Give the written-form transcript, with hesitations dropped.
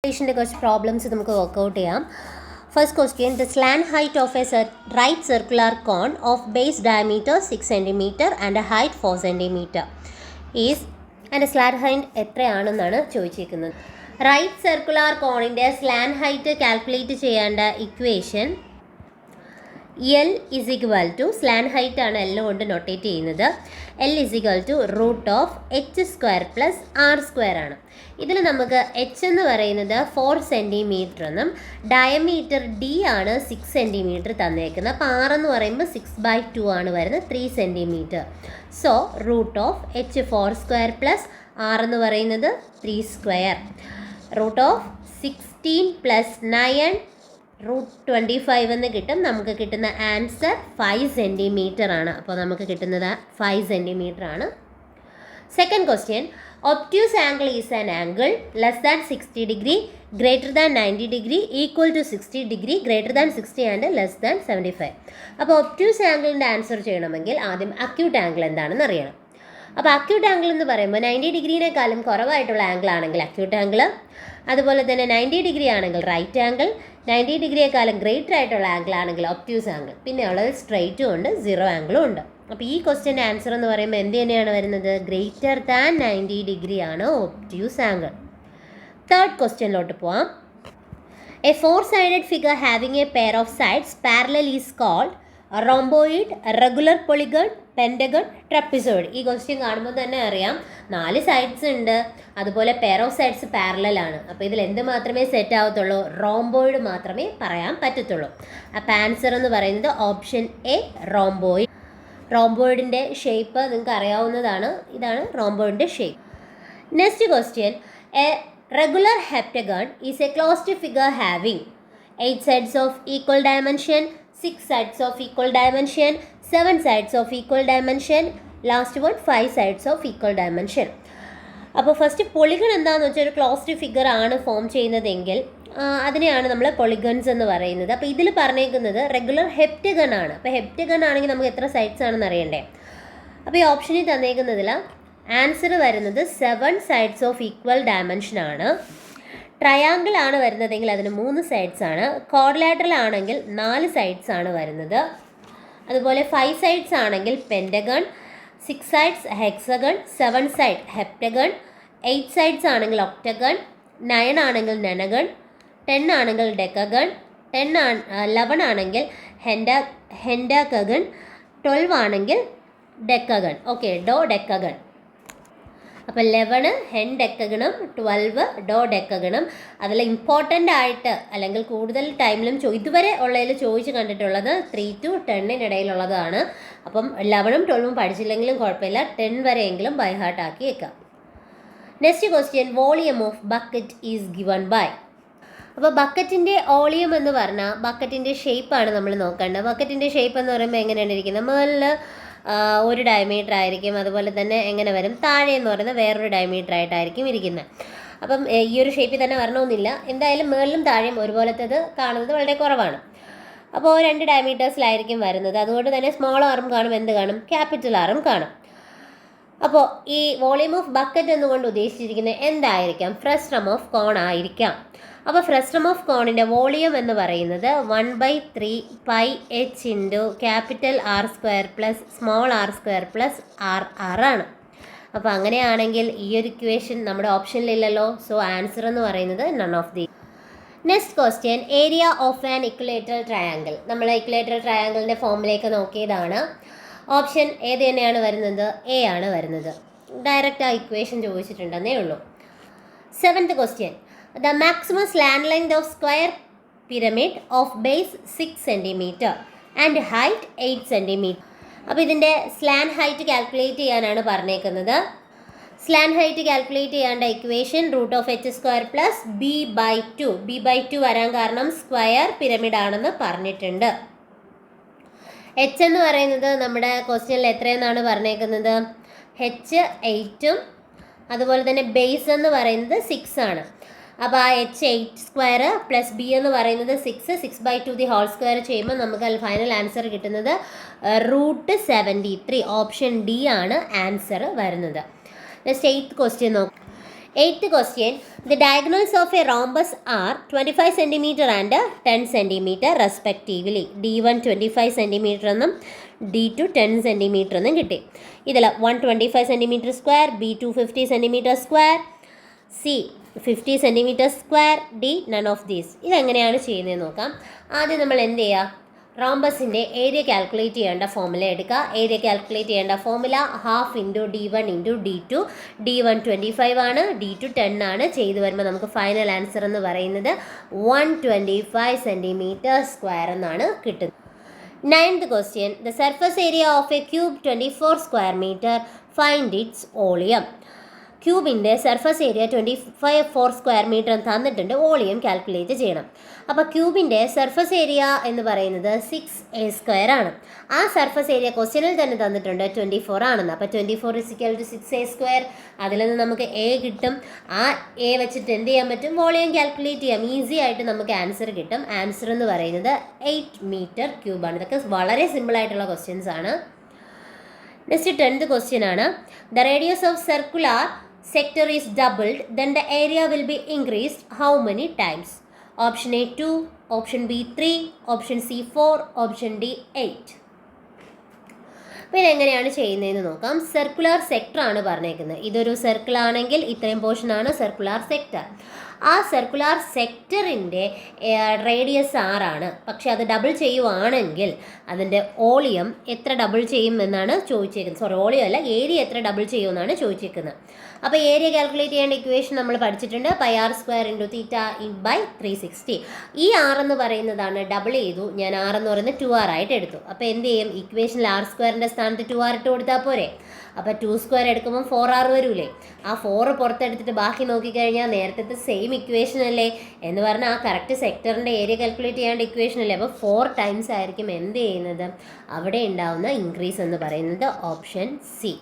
കുറച്ച് പ്രോബ്ലംസ് നമുക്ക് വർക്കൗട്ട് ചെയ്യാം. First question, the slant height of a right circular cone of base diameter 6 cm and height 4 cm is അതിൻ്റെ slant height എത്രയാണെന്നാണ് ചോദിച്ചിരിക്കുന്നത്. Right circular കോണിൻ്റെ slant height calculate ചെയ്യേണ്ട equation L is equal to slant height ആണ് L കൊണ്ട് notate ചെയ്യുന്നത്. L is equal to root of h square plus r square ആണ്. ഇതിൽ നമുക്ക് h എന്ന് പറയുന്നത് 4 cm എന്നും ഡയമീറ്റർ d ആണ് 6 cm തന്നേക്കുന്നത്. അപ്പോൾ r എന്ന് പറയുമ്പോൾ 6/2 ആണ് വരുന്നത്, 3 cm. So root of h 4 square plus r എന്ന് പറയുന്നത് 3 square. Root of 16 plus 9 root 25 എന്ന് കിട്ടും. നമുക്ക് കിട്ടുന്ന ആൻസർ 5 cm ആണ്. അപ്പോൾ നമുക്ക് കിട്ടുന്നത് 5 cm ആണ്. Second question, obtuse angle is an angle less than 60 degree greater than 90 degree equal to 60 degree greater than 60 and less than 75. അപ്പോൾ ഒബ്റ്റ്യൂസ് ആംഗിളിൻ്റെ ആൻസർ ചെയ്യണമെങ്കിൽ ആദ്യം അക്യൂട്ട് ആംഗിൾ എന്താണെന്ന് അറിയണം. അപ്പോൾ അക്യൂട്ട് ആംഗിൾ എന്ന് പറയുമ്പോൾ 90 ഡിഗ്രീനേക്കാളും കുറവായിട്ടുള്ള ആംഗിൾ ആണെങ്കിൽ അക്യൂട്ട് ആംഗിൾ, അതുപോലെ തന്നെ 90 ഡിഗ്രി ആണെങ്കിൽ റൈറ്റ് ആംഗിൾ, 90 ഡിഗ്രിയേക്കാളും ഗ്രേറ്റർ ആയിട്ടുള്ള ആംഗിൾ ആണെങ്കിൽ ഒബ്റ്റ്യൂസ് ആംഗിൾ, പിന്നെ ഉള്ളത് സ്ട്രെയിറ്റും ഉണ്ട്, സീറോ ആംഗിളും ഉണ്ട്. അപ്പോൾ ഈ ക്വസ്റ്റ്യൻ്റെ ആൻസർ എന്ന് പറയുമ്പോൾ എന്ത് തന്നെയാണ് വരുന്നത്? ഗ്രേറ്റർ ദാൻ 90 ഡിഗ്രി ആണ് ഒബ്റ്റ്യൂസ് ആംഗിൾ. തേർഡ് ക്വസ്റ്റ്യനിലോട്ട് പോവാം. A 4-sided figure having a pair of sides parallel is called rhomboid, regular polygon, pentagon, trapezoid. ഈ ക്വസ്റ്റ്യൻ കാണുമ്പോൾ തന്നെ അറിയാം 4 സൈഡ്സ് ഉണ്ട്, അതുപോലെ പെയർ ഓഫ് സൈഡ്സ് പാരലൽ ആണ്. അപ്പോൾ ഇതിൽ എന്ത് മാത്രമേ സെറ്റ് ആവത്തുള്ളൂ? റോംബോയിഡ് മാത്രമേ പറയാൻ പറ്റത്തുള്ളൂ. അപ്പോൾ ആൻസർ എന്ന് പറയുന്നത് ഓപ്ഷൻ എ, റോംബോയിഡ്. റോംബോയിഡിൻ്റെ ഷേപ്പ് നിങ്ങൾക്ക് അറിയാവുന്നതാണ്. ഇതാണ് റോംബോയിഡിൻ്റെ shape. Next question, a regular heptagon is a closed figure having 8 sides of equal dimension, 6 sides of equal dimension, 7 sides of equal dimension, last one 5 sides of equal dimension. അപ്പോൾ first പൊളിഗൺ എന്താണെന്ന് വെച്ചാൽ ഒരു closed figure ആണ് form ചെയ്യുന്നതെങ്കിൽ അതിനെയാണ് നമ്മൾ പൊളിഗൺസ് എന്ന് പറയുന്നത്. അപ്പോൾ ഇതിൽ പറഞ്ഞേക്കുന്നത് റെഗുലർ ഹെപ്റ്റഗൺ ആണ്. അപ്പോൾ ഹെപ്റ്റഗൺ ആണെങ്കിൽ നമുക്ക് എത്ര സൈഡ്സ് ആണെന്ന് അറിയണ്ടേ? അപ്പോൾ ഈ ഓപ്ഷനിൽ തന്നേക്കുന്നതിൽ ആൻസർ വരുന്നത് 7 sides of equal dimension ആണ്. ട്രയാങ്കിൾ ആണ് വരുന്നതെങ്കിൽ അതിന് 3 സൈഡ്സ് ആണ്. ക്വാഡ്രിലാറ്ററൽ ആണെങ്കിൽ 4 സൈഡ്സ് ആണ് വരുന്നത്. അതുപോലെ 5 സൈഡ്സ് ആണെങ്കിൽ pentagon, 6 sides hexagon, 7 side heptagon, 8 sides ആണെങ്കിൽ ഒക്ടഗൺ, 9 ആണെങ്കിൽ നെനഗൺ, 10 ആണെങ്കിൽ ഡെക്കഗൺ, 11 ആണെങ്കിൽ ഹെൻഡാക്കഗൺ, 12 ആണെങ്കിൽ ഡെക്കഗൺ. ഓക്കെ, ഡോ ഡെക്കഗൺ. അപ്പോൾ 11 ഹെൻ ഡെക്കഗണും 12 ഡോ ഡെക്കഗണും. അതിൽ ഇമ്പോർട്ടൻ്റ് ആയിട്ട് അല്ലെങ്കിൽ കൂടുതൽ ടൈമിലും ഇതുവരെ ഉള്ളതിൽ ചോദിച്ച് കണ്ടിട്ടുള്ളത് 3 to 10 ഇടയിലുള്ളതാണ്. അപ്പം 11ഉം 12ഉം പഠിച്ചില്ലെങ്കിലും കുഴപ്പമില്ല, 10 വരെയെങ്കിലും ബൈ ഹാർട്ട് ആക്കി വെക്കാം. Next question, volume of bucket is given by. അപ്പോൾ ബക്കറ്റിൻ്റെ വോളിയം എന്ന് പറഞ്ഞാൽ ബക്കറ്റിൻ്റെ ഷേപ്പാണ് നമ്മൾ നോക്കേണ്ടത്. ബക്കറ്റിൻ്റെ ഷേപ്പ് എന്ന് പറയുമ്പോൾ എങ്ങനെയാണ് ഇരിക്കുന്നത്? മുകളിൽ ഒരു ഡയമീറ്റർ ആയിരിക്കും, അതുപോലെ തന്നെ എങ്ങനെ വരും? താഴെ എന്ന് പറയുന്നത് വേറൊരു ഡയമീറ്റർ ആയിട്ടായിരിക്കും ഇരിക്കുന്നത്. അപ്പം ഈ ഒരു ഷേപ്പിൽ തന്നെ വരണമെന്നില്ല. എന്തായാലും മുകളിലും താഴെയും ഒരുപോലത്തേത് കാണുന്നത് വളരെ കുറവാണ്. അപ്പോൾ 2 ഡയമീറ്റേഴ്സിലായിരിക്കും വരുന്നത്. അതുകൊണ്ട് തന്നെ സ്മോൾ ആറും കാണും, എന്ത് കാണും? ക്യാപിറ്റൽ ആറും കാണും. അപ്പോൾ ഈ വോളിയം ഓഫ് ബക്കറ്റ് എന്നുകൊണ്ട് ഉദ്ദേശിച്ചിരിക്കുന്നത് എന്തായിരിക്കാം? ഫ്രസ്റ്റം ഓഫ് കോൺ ആയിരിക്കാം. അപ്പോൾ ഫ്രസ്റ്റം ഓഫ് കോണിൻ്റെ വോളിയം എന്ന് പറയുന്നത് 1/3 pi h into capital R square plus small r square plus r ആണ്. അപ്പോൾ അങ്ങനെയാണെങ്കിൽ ഈ ഒരു ഇക്വേഷൻ നമ്മുടെ ഓപ്ഷനിലില്ലല്ലോ. സോ ആൻസർ എന്ന് പറയുന്നത് none of the. Next question, area of an equilateral triangle. നമ്മൾ ഇക്വലേറ്ററൽ ട്രയാങ്കിളിൻ്റെ ഫോമിലേക്ക് നോക്കിയതാണ്. ഓപ്ഷൻ ഏത് തന്നെയാണ് വരുന്നത്? എ ആണ് വരുന്നത്. ഡയറക്റ്റ് ആ ഇക്വേഷൻ ചോദിച്ചിട്ടുണ്ടെന്നേ ഉള്ളൂ. 7th question, the maximum slant length of square pyramid of base 6 cm and height 8 cm. അപ്പോൾ ഇതിൻ്റെ സ്ലാൻഡ് ഹൈറ്റ് കാൽക്കുലേറ്റ് ചെയ്യാനാണ് പറഞ്ഞേക്കുന്നത്. സ്ലാൻഡ് ഹൈറ്റ് കാൽക്കുലേറ്റ് ചെയ്യേണ്ട equation root of h square plus b/2. b/2 വരാൻ കാരണം square pyramid ആണെന്ന് പറഞ്ഞിട്ടുണ്ട്. h എന്ന് പറയുന്നത് നമ്മുടെ ക്വസ്റ്റ്യനിൽ എത്രയെന്നാണ് പറഞ്ഞേക്കുന്നത്? h 8ഉം അതുപോലെ തന്നെ ബേസ് എന്ന് പറയുന്നത് 6 ആണ്. അപ്പോൾ ആ h 8 സ്ക്വയർ പ്ലസ് ബി എന്ന് പറയുന്നത് 6/2 ദി ഹോൾ സ്ക്വയർ ചെയ്യുമ്പോൾ നമുക്ക് ഫൈനൽ ആൻസർ കിട്ടുന്നത് റൂട്ട് 73. ഓപ്ഷൻ ഡി ആണ് ആൻസർ വരുന്നത്. നെക്സ്റ്റ് 8th ക്വസ്റ്റ്യൻ നോക്കാം. Eighth question, the diagonals of a rhombus are 25 cm and 10 cm respectively. D1 25 cm എന്നും D2 10 cm എന്നും കിട്ടി. ഇതിൽ 125 cm square, B2 50 cm square, C 50 cm square, D none of these. ഇതെങ്ങനെയാണ് ചെയ്യുന്നതെന്ന് നോക്കാം. ആദ്യം നമ്മൾ എന്ത് ചെയ്യുക, റോംബസിൻ്റെ ഏരിയ കാൽക്കുലേറ്റ് ചെയ്യേണ്ട ഫോമുല എടുക്കുക. ഏരിയ കാൽക്കുലേറ്റ് ചെയ്യേണ്ട formula half into D1 into D2. D1 25 ആണ്, D2 10 ആണ്. ചെയ്തു വരുമ്പോൾ നമുക്ക് ഫൈനൽ ആൻസർ എന്ന് പറയുന്നത് 125 cm സ്ക്വയർ എന്നാണ് കിട്ടുന്നത്. Ninth question, the surface area of a cube 24 square meter, find its volume. ക്യൂബിൻ്റെ സർഫസ് ഏരിയ 24 സ്ക്വയർ മീറ്റർ തന്നിട്ടുണ്ട്, വോളിയം കാൽക്കുലേറ്റ് ചെയ്യണം. അപ്പോൾ ക്യൂബിൻ്റെ സർഫസ് ഏരിയ എന്ന് പറയുന്നത് 6a² ആണ്. ആ സർഫസ് ഏരിയ ക്വസ്റ്റ്യനിൽ തന്നെ തന്നിട്ടുണ്ട് 24 ആണെന്ന്. അപ്പോൾ 24 = 6a². അതിൽ നിന്ന് നമുക്ക് എ കിട്ടും. ആ എ വെച്ചിട്ട് എന്ത് ചെയ്യാൻ പറ്റും, വോളിയം കാൽക്കുലേറ്റ് ചെയ്യാം. ഈസി ആയിട്ട് നമുക്ക് ആൻസർ കിട്ടും. ആൻസർ എന്ന് പറയുന്നത് 8 മീറ്റർ ക്യൂബാണ്. ഇതൊക്കെ വളരെ സിമ്പിളായിട്ടുള്ള ക്വസ്റ്റ്യൻസ് ആണ്. നെക്സ്റ്റ് 10th ക്വസ്റ്റ്യൻ ആണ്. The radius of circular sector is doubled, then the area will be increased how many times? Option A 2, option B 3, option C 4, option D 8. അപ്പോൾ ഇതെങ്ങനെയാണ് ചെയ്യുന്നതെന്ന് നോക്കാം. സർക്കുലർ സെക്ടർ ആണ് പറഞ്ഞേക്കുന്നത്. ഇതൊരു സർക്കിൾ ആണെങ്കിൽ ഇത്രയും പോർഷനാണ് സർക്കുലർ സെക്ടർ. ആ സർക്കുലർ സെക്ടറിൻ്റെ റേഡിയസ് 6 ആണ്. പക്ഷെ അത് ഡബിൾ ചെയ്യുവാണെങ്കിൽ അതിൻ്റെ വോളിയം എത്ര ഡബിൾ ചെയ്യും എന്നാണ് ചോദിച്ചേക്കുന്നത്. വോളിയം അല്ല, ഏരിയ എത്ര ഡബിൾ ചെയ്യുമെന്നാണ് ചോദിച്ചേക്കുന്നത്. അപ്പോൾ ഏരിയ കാൽക്കുലേറ്റ് ചെയ്യേണ്ട ഇക്വേഷൻ നമ്മൾ പഠിച്ചിട്ടുണ്ട്. πr² × θ/360. ഈ r എന്ന് പറയുന്നതാണ് ഡബിൾ ചെയ്തു. ഞാൻ r എന്ന് പറയുന്നത് 2r ആയിട്ട് എടുത്തു. അപ്പോൾ എന്ത് ചെയ്യും, ഇക്വേഷനിൽ r² സ്ഥാനത്ത് 2r ഇട്ട് കൊടുത്താൽ പോരെ. അപ്പോൾ 2² എടുക്കുമ്പോൾ 4r വരൂലേ. ആ 4 പുറത്തെടുത്തിട്ട് ബാക്കി നോക്കിക്കഴിഞ്ഞാൽ നേരത്തെ സെയിം ഇക്വേഷൻ അല്ലേ എന്ന് പറഞ്ഞാൽ ആ കറക്റ്റ് സെക്ടറിൻ്റെ ഏരിയ കാൽക്കുലേറ്റ് ചെയ്യേണ്ട ഇക്വേഷൻ അല്ലേ. അപ്പോൾ 4 ടൈംസ് ആയിരിക്കും എന്ത് ചെയ്യുന്നത്, അവിടെ ഉണ്ടാവുന്ന ഇൻക്രീസ് എന്ന് പറയുന്നത്. Option C.